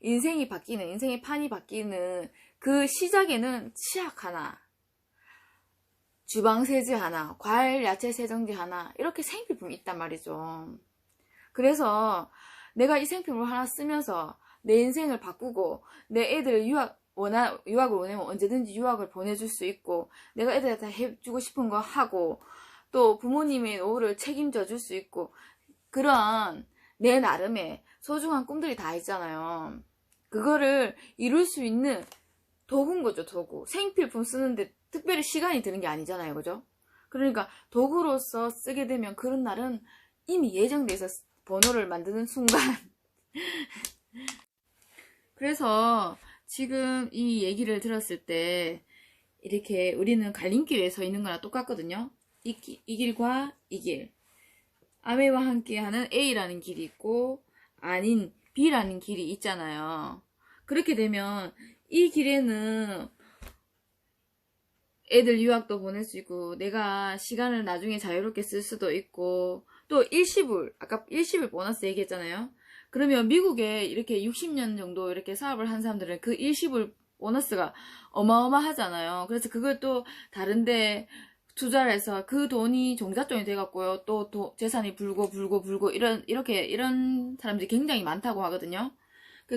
인생이 바뀌는, 인생의 판이 바뀌는 그 시작에는 치약 하나, 주방세제 하나, 과일 야채 세정제 하나, 이렇게 생필품이 있단 말이죠. 그래서 내가 이 생필품을 하나 쓰면서 내 인생을 바꾸고 내 애들을 유학을 원하면 언제든지 유학을 보내줄 수 있고, 내가 애들한테 해주고 싶은 거 하고, 또 부모님의 노후를 책임져 줄 수 있고, 그런 내 나름의 소중한 꿈들이 다 있잖아요. 그거를 이룰 수 있는 도구인 거죠, 도구. 생필품 쓰는데 특별히 시간이 드는 게 아니잖아요, 그죠? 그러니까 도구로서 쓰게 되면 그런 날은 이미 예정돼 있어. 번호를 만드는 순간. 그래서 지금 이 얘기를 들었을 때 이렇게 우리는 갈림길에 서 있는 거랑 똑같거든요. 이 길과 이 길. 아메와 함께하는 A라는 길이 있고 아닌 B라는 길이 있잖아요. 그렇게 되면 이 길에는 애들 유학도 보낼 수 있고, 내가 시간을 나중에 자유롭게 쓸 수도 있고, 또 일시불, 아까 일시불 보너스 얘기했잖아요. 그러면 미국에 이렇게 60년 정도 이렇게 사업을 한 사람들은 그 일시불 보너스가 어마어마하잖아요. 그래서 그걸 또 다른데 투자를 해서 그 돈이 종잣돈이 돼갖고요. 또 재산이 불고 이런 사람들이 굉장히 많다고 하거든요.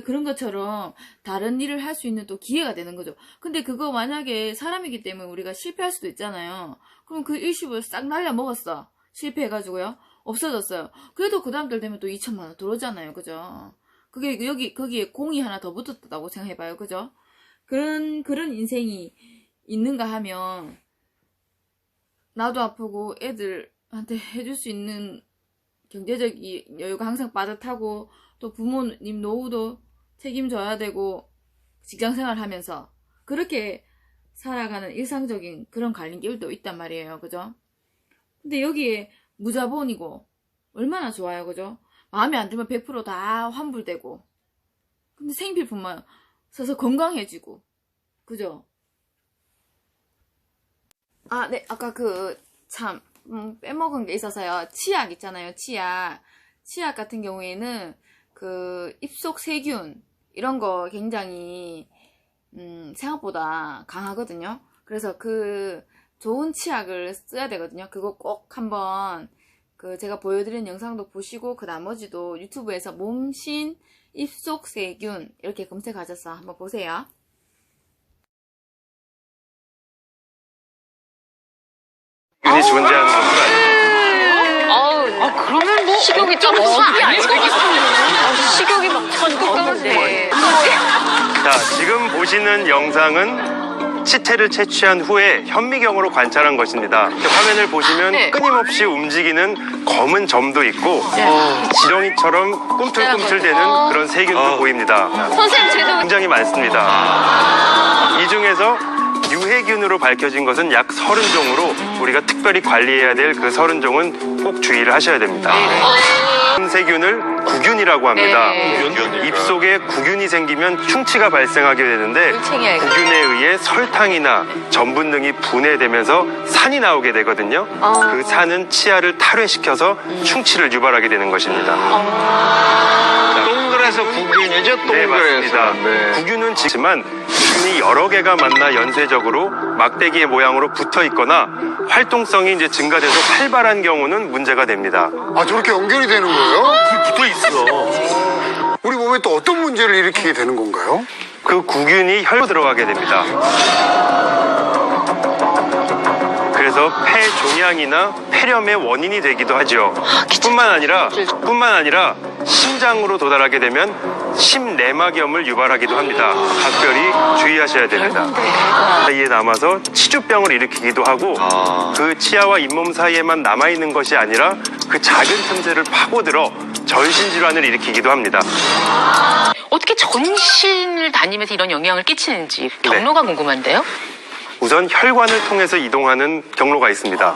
그런 것처럼 다른 일을 할 수 있는 또 기회가 되는 거죠. 근데 그거 만약에 사람이기 때문에 우리가 실패할 수도 있잖아요. 그럼 그 일시불 싹 날려 먹었어. 실패해가지고요. 없어졌어요. 그래도 그 다음 달 되면 또 2천만 원 들어오잖아요. 그죠? 거기에 공이 하나 더 붙었다고 생각해봐요. 그죠? 그런 인생이 있는가 하면, 나도 아프고 애들한테 해줄 수 있는 경제적 여유가 항상 빠듯하고, 또 부모님 노후도 책임져야 되고, 직장생활 하면서 그렇게 살아가는 일상적인 그런 갈림길도 있단 말이에요. 그죠? 근데 여기에 무자본이고 얼마나 좋아요. 그죠? 마음에 안 들면 100% 다 환불되고, 근데 생필품만 써서 건강해지고, 그죠? 아, 네, 아까 빼먹은 게 있어서요. 치약 있잖아요. 치약 같은 경우에는 입속 세균 이런 거 굉장히 생각보다 강하거든요. 그래서 좋은 치약을 써야 되거든요. 그거 꼭 한번 제가 보여드린 영상도 보시고, 그 나머지도 유튜브에서 몸신 입속 세균 이렇게 검색하셔서 한번 보세요. 균이 존재하는 것은 아니에요. 그러면 뭐 식욕이 좀 아니에요? 식욕이 막 천국인데. 자, 지금 보시는 영상은 치태를 채취한 후에 현미경으로 관찰한 것입니다. 화면을 보시면 끊임없이 움직이는 검은 점도 있고, 지렁이처럼 꿈틀꿈틀대는 그런 세균도 보입니다. 선생님, 제가 굉장히 많습니다. 이 중에서 유해균으로 밝혀진 것은 약 30종으로 우리가 특별히 관리해야 될 그 30종은 꼭 주의를 하셔야 됩니다. 세균을 구균이라고 합니다. 입속에 구균이 생기면 충치가 발생하게 되는데, 구균에 의해 설탕이나 전분 등이 분해되면서 산이 나오게 되거든요. 그 산은 치아를 탈회시켜서 충치를 유발하게 되는 것입니다. 동그래서 구균이죠? 네, 맞습니다. 네. 구균은 지만 균이 여러 개가 만나 연쇄적으로 막대기의 모양으로 붙어 있거나 활동성이 이제 증가돼서 활발한 경우는 문제가 됩니다. 아, 저렇게 연결이 되는 거예요? 붙어 있어. 우리 몸에 또 어떤 문제를 일으키게 되는 건가요? 그 구균이 혈로 들어가게 됩니다. 그래서 폐종양이나 폐렴의 원인이 되기도 하죠. 뿐만 아니라 심장으로 도달하게 되면 심내막염을 유발하기도 합니다. 각별히 주의하셔야 됩니다. 사이에 남아서 치주병을 일으키기도 하고, 그 치아와 잇몸 사이에만 남아있는 것이 아니라 그 작은 틈새를 파고들어 전신질환을 일으키기도 합니다. 어떻게 전신을 다니면서 이런 영향을 끼치는지 경로가 궁금한데요? 우선 혈관을 통해서 이동하는 경로가 있습니다.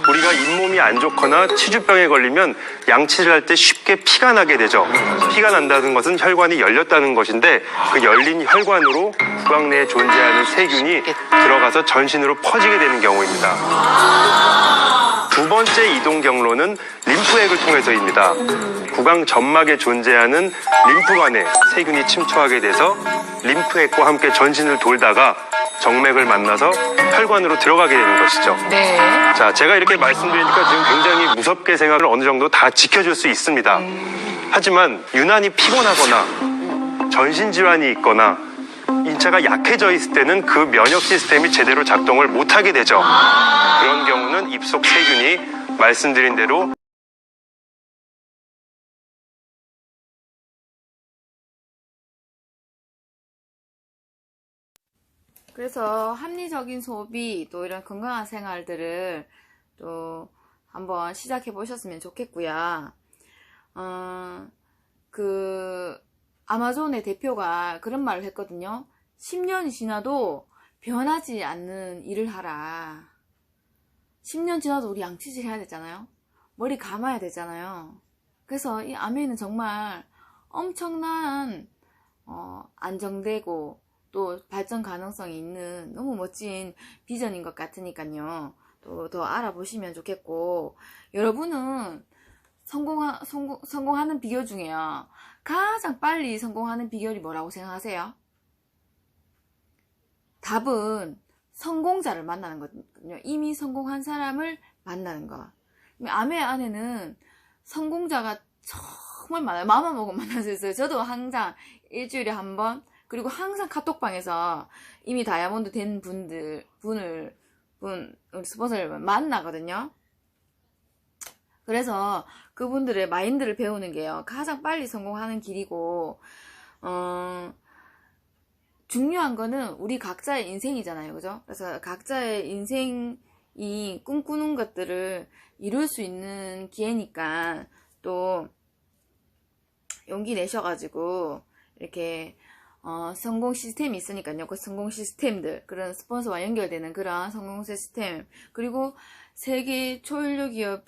우리가 잇몸이 안 좋거나 치주병에 걸리면 양치를 할 때 쉽게 피가 나게 되죠. 피가 난다는 것은 혈관이 열렸다는 것인데, 그 열린 혈관으로 구강 내에 존재하는 세균이 들어가서 전신으로 퍼지게 되는 경우입니다. 두 번째 이동 경로는 림프액을 통해서입니다. 구강 점막에 존재하는 림프관에 세균이 침투하게 돼서 림프액과 함께 전신을 돌다가 정맥을 만나서 혈관으로 들어가게 되는 것이죠. 네. 자, 제가 이렇게 말씀드리니까 지금 굉장히 무섭게 생각을 어느 정도 다 지켜줄 수 있습니다. 하지만 유난히 피곤하거나 전신질환이 있거나 인체가 약해져 있을 때는 그 면역 시스템이 제대로 작동을 못하게 되죠. 그런 경우는 입속 세균이 말씀드린 대로 그래서 합리적인 소비 또 이런 건강한 생활들을 또 한번 시작해 보셨으면 좋겠고요. 아마존의 대표가 그런 말을 했거든요. 10년이 지나도 변하지 않는 일을 하라. 10년 지나도 우리 양치질 해야 되잖아요. 머리 감아야 되잖아요. 그래서 이 아메이는 정말 엄청난 안정되고 또 발전 가능성이 있는 너무 멋진 비전인 것 같으니까요. 또 더 알아보시면 좋겠고, 여러분은 성공하는 비결 중에요. 가장 빨리 성공하는 비결이 뭐라고 생각하세요? 답은 성공자를 만나는 거거든요. 이미 성공한 사람을 만나는 거. 아메 안에는 성공자가 정말 많아요. 마음만 먹으면 만날 수 있어요. 저도 항상 일주일에 한 번, 그리고 항상 카톡방에서 이미 다이아몬드 된 우리 스폰서를 만나거든요. 그래서 그분들의 마인드를 배우는 게요, 가장 빨리 성공하는 길이고, 중요한 거는 우리 각자의 인생이잖아요. 그죠? 그래서 각자의 인생이 꿈꾸는 것들을 이룰 수 있는 기회니까 또 용기 내셔가지고 이렇게 성공 시스템이 있으니까요. 그 성공 시스템들, 그런 스폰서와 연결되는 그런 성공 시스템, 그리고 세계 초연료 기업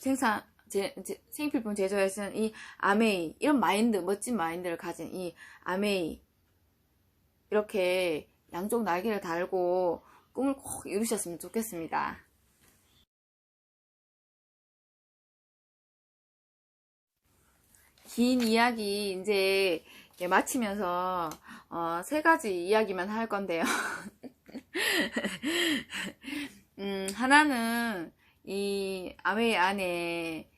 생필품 제조에 쓰는 이 아메이, 이런 마인드, 멋진 마인드를 가진 이 아메이, 이렇게 양쪽 날개를 달고 꿈을 꼭 이루셨으면 좋겠습니다. 긴 이야기 이제 마치면서 3가지 이야기만 할 건데요. 하나는 이 아메이 안에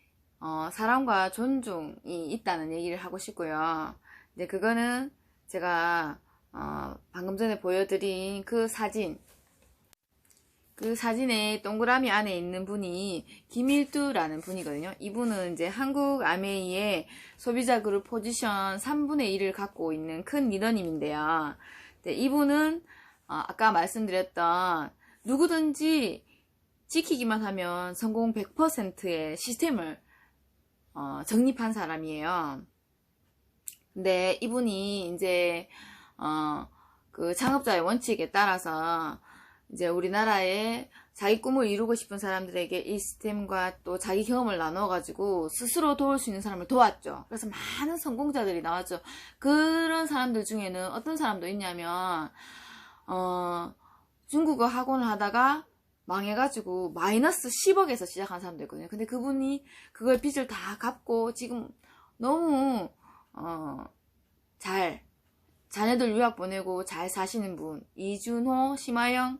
사랑과 존중이 있다는 얘기를 하고 싶고요. 이제 그거는 제가 방금 전에 보여드린 그 사진에 동그라미 안에 있는 분이 김일두라는 분이거든요. 이분은 이제 한국 아메이의 소비자 그룹 포지션 3분의 1을 갖고 있는 큰 리더님인데요. 이분은 아까 말씀드렸던 누구든지 지키기만 하면 성공 100%의 시스템을 정립한 사람이에요. 근데 이분이 이제 그 창업자의 원칙에 따라서 이제 우리나라에 자기 꿈을 이루고 싶은 사람들에게 이 시스템과 또 자기 경험을 나눠가지고 스스로 도울 수 있는 사람을 도왔죠. 그래서 많은 성공자들이 나왔죠. 그런 사람들 중에는 어떤 사람도 있냐면 중국어 학원을 하다가 망해가지고 마이너스 10억에서 시작한 사람도 있거든요. 근데 그분이 그걸 빚을 다 갚고 지금 너무 잘 자녀들 유학 보내고 잘 사시는 분, 이준호, 심하영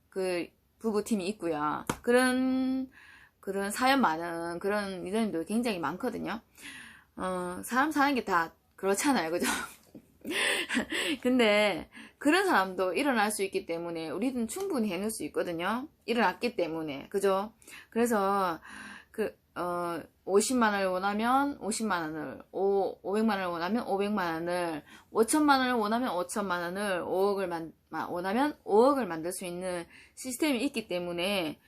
그 부부팀이 있고요. 그런 사연 많은 그런 리더님도 굉장히 많거든요. 사람 사는 게 다 그렇잖아요. 그죠? 근데 그런 사람도 일어날 수 있기 때문에 우리는 충분히 해낼 수 있거든요. 일어났기 때문에. 그죠? 그래서 50만원을 원하면 50만원을, 500만원을 원하면 500만원을, 5천만원을 원하면 5천만원을, 5억을 원하면 5억을 만들 수 있는 시스템이 있기 때문에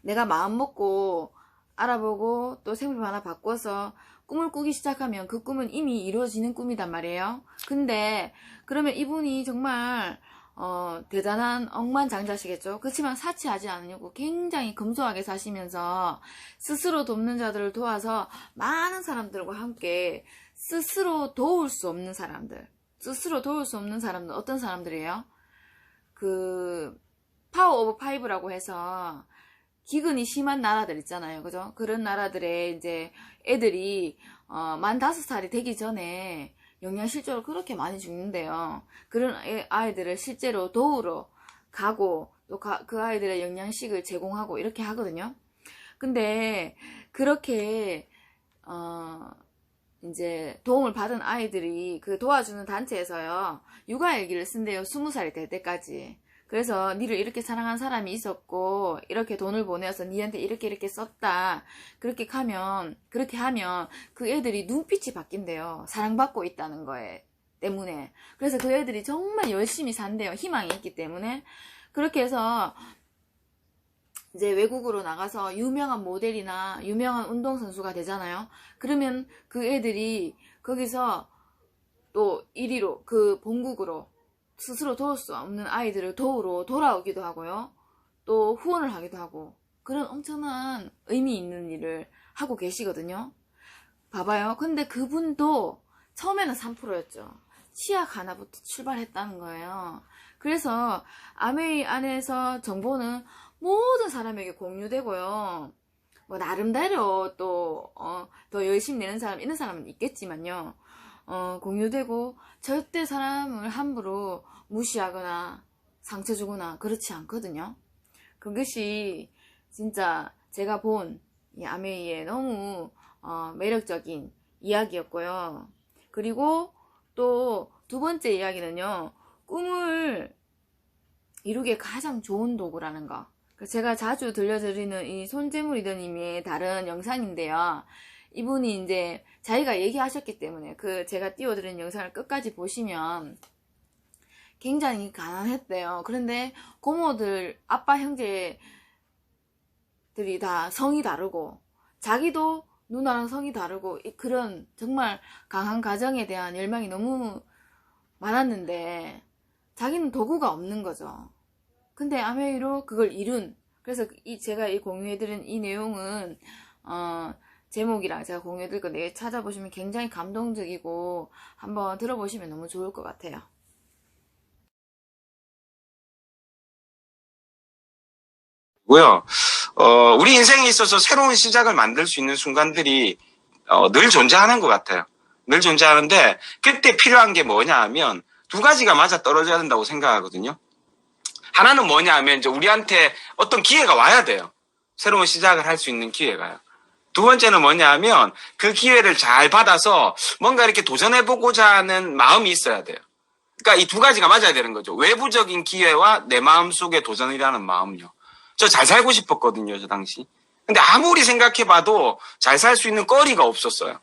내가 마음 먹고 알아보고 또 생각 하나 바꿔서 꿈을 꾸기 시작하면 그 꿈은 이미 이루어지는 꿈이단 말이에요. 근데 그러면 이분이 정말 대단한 억만장자시겠죠. 그렇지만 사치하지 않으려고 굉장히 검소하게 사시면서 스스로 돕는 자들을 도와서 많은 사람들과 함께 스스로 도울 수 없는 사람들 어떤 사람들이에요? 그 파워 오브 파이브라고 해서 기근이 심한 나라들 있잖아요. 그죠? 그런 나라들의 이제 애들이, 만 5살이 되기 전에 영양실조로 그렇게 많이 죽는데요. 그런 아이들을 실제로 도우러 가고, 또 그 아이들의 영양식을 제공하고 이렇게 하거든요. 근데, 그렇게, 이제 도움을 받은 아이들이 그 도와주는 단체에서요, 육아일기를 쓴대요. 20살이 될 때까지. 그래서 니를 이렇게 사랑한 사람이 있었고 이렇게 돈을 보내서 니한테 이렇게 썼다. 그렇게 하면 그 애들이 눈빛이 바뀐대요. 사랑받고 있다는 거에 때문에. 그래서 그 애들이 정말 열심히 산대요. 희망이 있기 때문에. 그렇게 해서 이제 외국으로 나가서 유명한 모델이나 유명한 운동선수가 되잖아요. 그러면 그 애들이 거기서 또 이리로 그 본국으로 스스로 도울 수 없는 아이들을 도우러 돌아오기도 하고요. 또 후원을 하기도 하고 그런 엄청난 의미 있는 일을 하고 계시거든요. 봐봐요. 근데 그분도 처음에는 3%였죠. 치약 하나부터 출발했다는 거예요. 그래서 아메이 안에서 정보는 모든 사람에게 공유되고요. 뭐 나름대로 또 더 열심히 내는 사람 있는 사람은 있겠지만요. 공유되고 절대 사람을 함부로 무시하거나 상처 주거나 그렇지 않거든요. 그것이 진짜 제가 본 이 아메이의 너무 매력적인 이야기였고요. 그리고 또 두 번째 이야기는요. 꿈을 이루기에 가장 좋은 도구라는 거. 제가 자주 들려드리는 이 손재무리더님의 다른 영상인데요. 이분이 이제 자기가 얘기하셨기 때문에 제가 띄워드린 영상을 끝까지 보시면 굉장히 가난했대요. 그런데 고모들, 아빠 형제들이 다 성이 다르고 자기도 누나랑 성이 다르고 그런 정말 강한 가정에 대한 열망이 너무 많았는데 자기는 도구가 없는 거죠. 근데 아메이로 그걸 이룬. 그래서 제가 공유해드린 이 내용은 제목이랑 제가 공유해드릴 거 내일 찾아보시면 굉장히 감동적이고 한번 들어보시면 너무 좋을 것 같아요. 고요. 우리 인생에 있어서 새로운 시작을 만들 수 있는 순간들이 늘 존재하는 것 같아요. 늘 존재하는데 그때 필요한 게 뭐냐 하면 두 가지가 맞아 떨어져야 된다고 생각하거든요. 하나는 뭐냐 하면 이제 우리한테 어떤 기회가 와야 돼요. 새로운 시작을 할 수 있는 기회가요. 두 번째는 뭐냐 하면 그 기회를 잘 받아서 뭔가 이렇게 도전해보고자 하는 마음이 있어야 돼요. 그러니까 이 두 가지가 맞아야 되는 거죠. 외부적인 기회와 내 마음속의 도전이라는 마음요. 저 잘 살고 싶었거든요, 저 당시. 근데 아무리 생각해봐도 잘 살 수 있는 거리가 없었어요.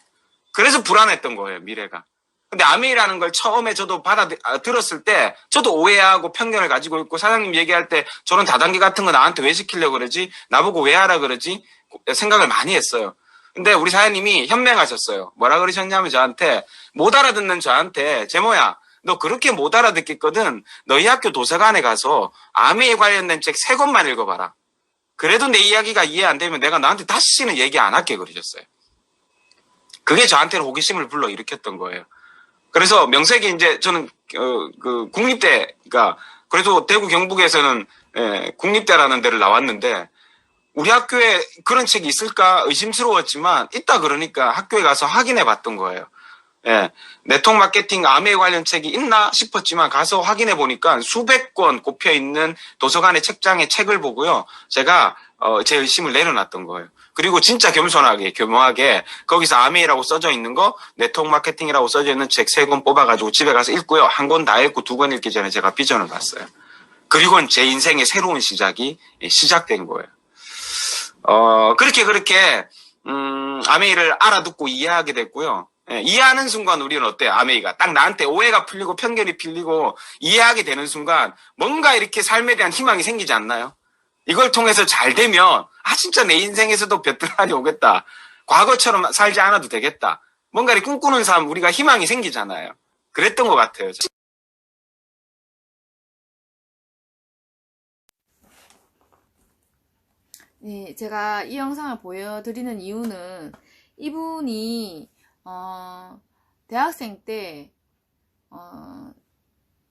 그래서 불안했던 거예요, 미래가. 근데 아메이라는 걸 처음에 저도 들었을 때 저도 오해하고 편견을 가지고 있고 사장님 얘기할 때 저런 다단계 같은 거 나한테 왜 시키려고 그러지? 나보고 왜 하라 그러지? 생각을 많이 했어요. 근데 우리 사장님이 현명하셨어요. 뭐라 그러셨냐면 저한테 못 알아듣는 저한테 제모야 너 그렇게 못 알아듣겠거든. 너희 학교 도서관에 가서 아메이에 관련된 책 3권만 읽어봐라. 그래도 내 이야기가 이해 안 되면 내가 너한테 다시는 얘기 안 할게 그러셨어요. 그게 저한테는 호기심을 불러일으켰던 거예요. 그래서 명색이 이제 저는 그 국립대, 그러니까 그래도 대구 경북에서는 국립대라는 데를 나왔는데 우리 학교에 그런 책이 있을까 의심스러웠지만 있다 그러니까 학교에 가서 확인해 봤던 거예요. 네트워크 마케팅 아메이 관련 책이 있나 싶었지만 가서 확인해 보니까 수백 권 꼽혀 있는 도서관의 책장에 책을 보고요. 제가 제 의심을 내려놨던 거예요. 그리고 진짜 겸손하게 교묘하게 거기서 아메이라고 써져 있는 거 네트워크 마케팅이라고 써져 있는 책 3권 뽑아가지고 집에 가서 읽고요. 1권 다 읽고 2권 읽기 전에 제가 비전을 봤어요. 그리고는 제 인생의 새로운 시작이 시작된 거예요. 그렇게 아메이를 알아듣고 이해하게 됐고요. 이해하는 순간 우리는 어때요? 아메이가 딱 나한테 오해가 풀리고 편견이 풀리고 이해하게 되는 순간 뭔가 이렇게 삶에 대한 희망이 생기지 않나요? 이걸 통해서 잘 되면 진짜 내 인생에서도 볕들날이 오겠다. 과거처럼 살지 않아도 되겠다. 뭔가 이렇게 꿈꾸는 삶 우리가 희망이 생기잖아요. 그랬던 것 같아요. 네, 제가 이 영상을 보여드리는 이유는 이분이 대학생 때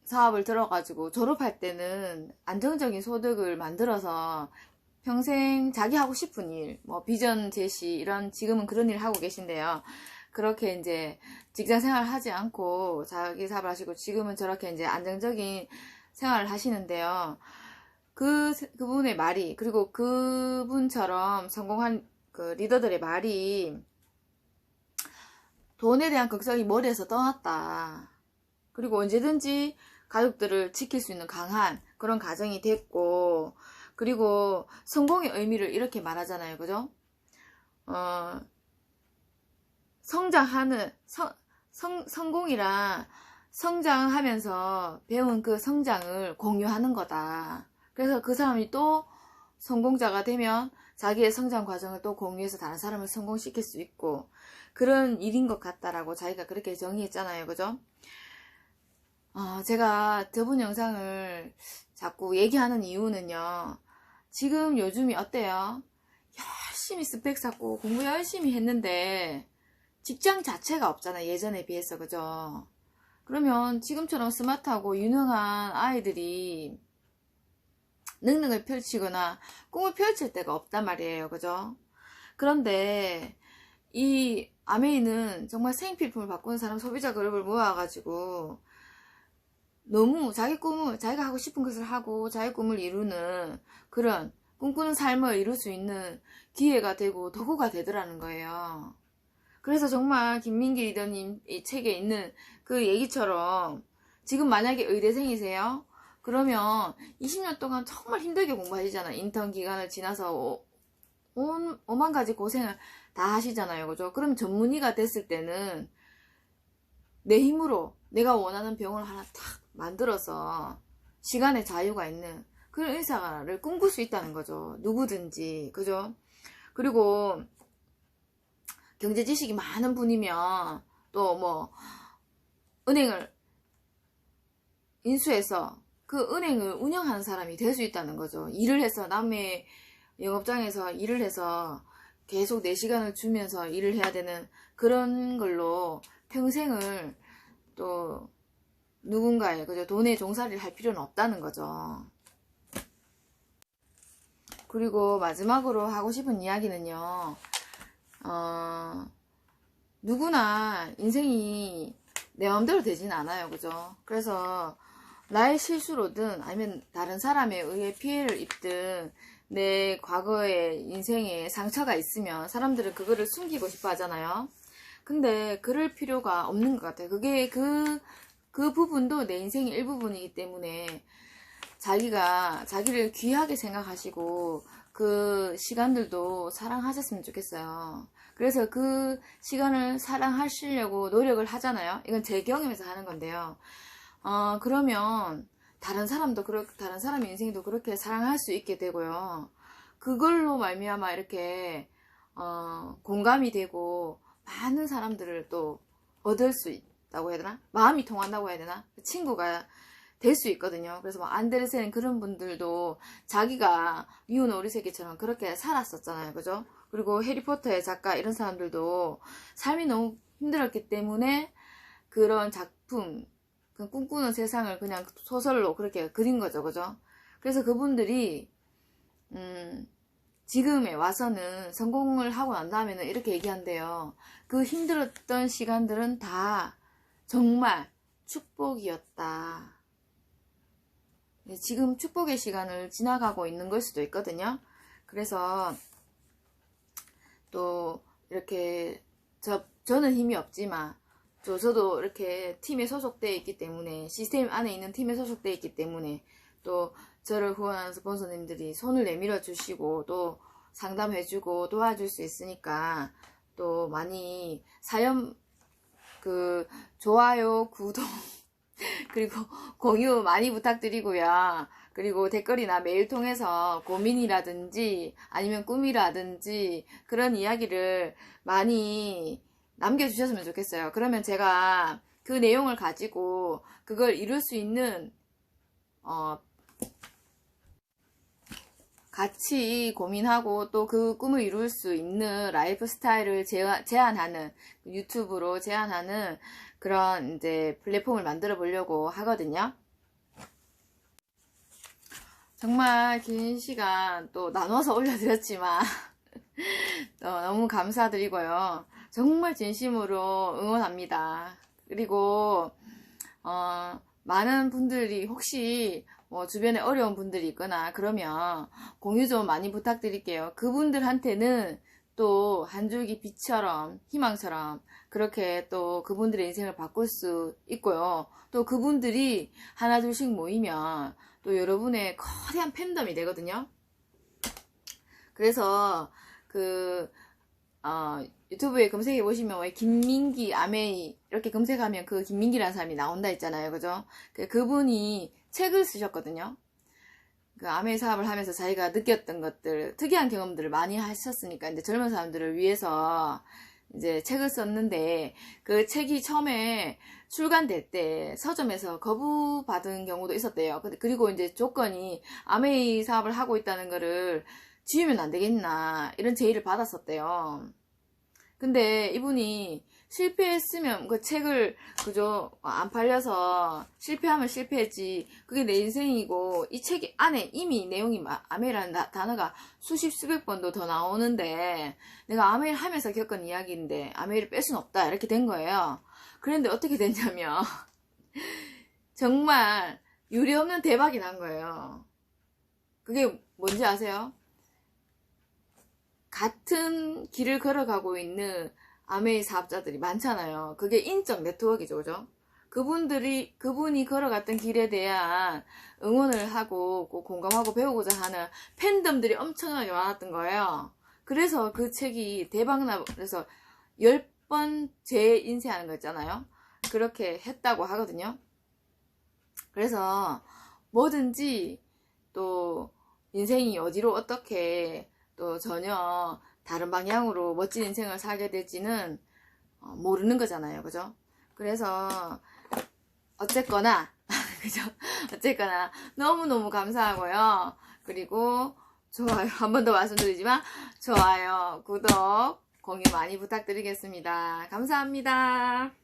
사업을 들어가지고 졸업할 때는 안정적인 소득을 만들어서 평생 자기 하고 싶은 일, 뭐 비전 제시 이런 지금은 그런 일 하고 계신데요. 그렇게 이제 직장 생활을 하지 않고 자기 사업을 하시고 지금은 저렇게 이제 안정적인 생활을 하시는데요. 그분의 말이, 그리고 그분처럼 성공한 그 리더들의 말이 돈에 대한 걱정이 머리에서 떠났다. 그리고 언제든지 가족들을 지킬 수 있는 강한 그런 가정이 됐고, 그리고 성공의 의미를 이렇게 말하잖아요. 그죠? 성장하는, 성공이라 성장하면서 배운 그 성장을 공유하는 거다. 그래서 그 사람이 또 성공자가 되면 자기의 성장 과정을 또 공유해서 다른 사람을 성공시킬 수 있고, 그런 일인 것 같다라고 자기가 그렇게 정의했잖아요. 그죠? 제가 저번 영상을 자꾸 얘기하는 이유는요. 지금 요즘이 어때요? 열심히 스펙 쌓고 공부 열심히 했는데 직장 자체가 없잖아, 예전에 비해서. 그죠? 그러면 지금처럼 스마트하고 유능한 아이들이 능력을 펼치거나 꿈을 펼칠 데가 없단 말이에요. 그죠? 그런데 이 아메이는 정말 생필품을 바꾸는 사람 소비자 그룹을 모아가지고 너무 자기 꿈을, 자기가 하고 싶은 것을 하고 자기 꿈을 이루는 그런 꿈꾸는 삶을 이룰 수 있는 기회가 되고 도구가 되더라는 거예요. 그래서 정말 김민기 리더님 이 책에 있는 그 얘기처럼 지금 만약에 의대생이세요? 그러면 20년 동안 정말 힘들게 공부하시잖아. 인턴 기간을 지나서 오만 가지 고생을 다 하시잖아요. 그죠? 그럼 전문의가 됐을 때는 내 힘으로 내가 원하는 병을 하나 탁 만들어서 시간의 자유가 있는 그런 의사를 꿈꿀 수 있다는 거죠. 누구든지. 그죠? 그리고 경제 지식이 많은 분이면 또 뭐 은행을 인수해서 그 은행을 운영하는 사람이 될 수 있다는 거죠. 일을 해서 남의 영업장에서 일을 해서 계속 내 시간을 주면서 일을 해야 되는 그런 걸로 평생을 또 누군가의 그죠? 돈에 종살이를 할 필요는 없다는 거죠. 그리고 마지막으로 하고 싶은 이야기는요. 누구나 인생이 내 마음대로 되진 않아요. 그죠? 그래서 나의 실수로든 아니면 다른 사람에 의해 피해를 입든 내 과거의 인생에 상처가 있으면 사람들은 그거를 숨기고 싶어 하잖아요. 근데 그럴 필요가 없는 것 같아요. 그게 그 부분도 내 인생의 일부분이기 때문에 자기를 귀하게 생각하시고 그 시간들도 사랑하셨으면 좋겠어요. 그래서 그 시간을 사랑하시려고 노력을 하잖아요. 이건 제 경험에서 하는 건데요. 그러면 다른 사람의 인생도 그렇게 사랑할 수 있게 되고요. 그걸로 말미암아 이렇게 공감이 되고 많은 사람들을 또 얻을 수 있다고 해야 되나? 마음이 통한다고 해야 되나? 친구가 될 수 있거든요. 그래서 뭐 안데르센 그런 분들도 자기가 미운 오리새끼처럼 그렇게 살았었잖아요. 그죠? 그리고 해리포터의 작가 이런 사람들도 삶이 너무 힘들었기 때문에 그런 작품, 그 꿈꾸는 세상을 그냥 소설로 그렇게 그린 거죠. 그죠? 그래서 그분들이 지금에 와서는 성공을 하고 난 다음에는 이렇게 얘기한대요. 그 힘들었던 시간들은 다 정말 축복이었다. 지금 축복의 시간을 지나가고 있는 걸 수도 있거든요. 그래서 또 이렇게 저는 힘이 없지만 저도 이렇게 팀에 소속되어 있기 때문에 시스템 안에 있는 팀에 소속되어 있기 때문에 또 저를 후원하는 스폰서님들이 손을 내밀어 주시고 또 상담해주고 도와줄 수 있으니까 또 많이 좋아요, 구독 그리고 공유 많이 부탁드리고요. 그리고 댓글이나 메일 통해서 고민이라든지 아니면 꿈이라든지 그런 이야기를 많이 남겨주셨으면 좋겠어요. 그러면 제가 그 내용을 가지고 그걸 이룰 수 있는 같이 고민하고 또 그 꿈을 이룰 수 있는 라이프 스타일을 제안하는 유튜브로 제안하는 그런 이제 플랫폼을 만들어 보려고 하거든요. 정말 긴 시간 또 나눠서 올려드렸지만 너무 감사드리고요. 정말 진심으로 응원합니다. 그리고 많은 분들이 혹시 뭐 주변에 어려운 분들이 있거나 그러면 공유 좀 많이 부탁드릴게요. 그분들한테는 또 한 줄기 빛처럼 희망처럼 그렇게 또 그분들의 인생을 바꿀 수 있고요. 또 그분들이 하나 둘씩 모이면 또 여러분의 거대한 팬덤이 되거든요. 그래서 유튜브에 검색해 보시면 왜 김민기 아메이 이렇게 검색하면 그 김민기라는 사람이 나온다 했잖아요. 그죠? 그분이 책을 쓰셨거든요. 그 아메이 사업을 하면서 자기가 느꼈던 것들, 특이한 경험들을 많이 하셨으니까 이제 젊은 사람들을 위해서 이제 책을 썼는데 그 책이 처음에 출간될 때 서점에서 거부받은 경우도 있었대요. 그리고 이제 조건이 아메이 사업을 하고 있다는 거를 지우면 안 되겠나 이런 제의를 받았었대요. 근데 이분이 실패했으면 그 책을 그저 안 팔려서 실패하면 실패했지 그게 내 인생이고 이 책 안에 이미 내용이 아메이라는 단어가 수십 수백 번도 더 나오는데 내가 아메이를 하면서 겪은 이야기인데 아메이를 뺄 수는 없다 이렇게 된 거예요. 그런데 어떻게 됐냐면 정말 유례없는 대박이 난 거예요. 그게 뭔지 아세요? 같은 길을 걸어가고 있는 아메이 사업자들이 많잖아요. 그게 인적 네트워크죠, 그죠? 그분이 걸어갔던 길에 대한 응원을 하고 공감하고 배우고자 하는 팬덤들이 엄청나게 많았던 거예요. 그래서 그 책이 대박나서 10번 재인쇄하는 거 있잖아요. 그렇게 했다고 하거든요. 그래서 뭐든지 또 인생이 어디로 어떻게 또 전혀 다른 방향으로 멋진 인생을 살게 될지는 모르는 거잖아요. 그죠? 그래서 어쨌거나 그죠? 어쨌거나 너무너무 감사하고요. 그리고 좋아요. 한 번 더 말씀드리지만 좋아요, 구독, 공유 많이 부탁드리겠습니다. 감사합니다.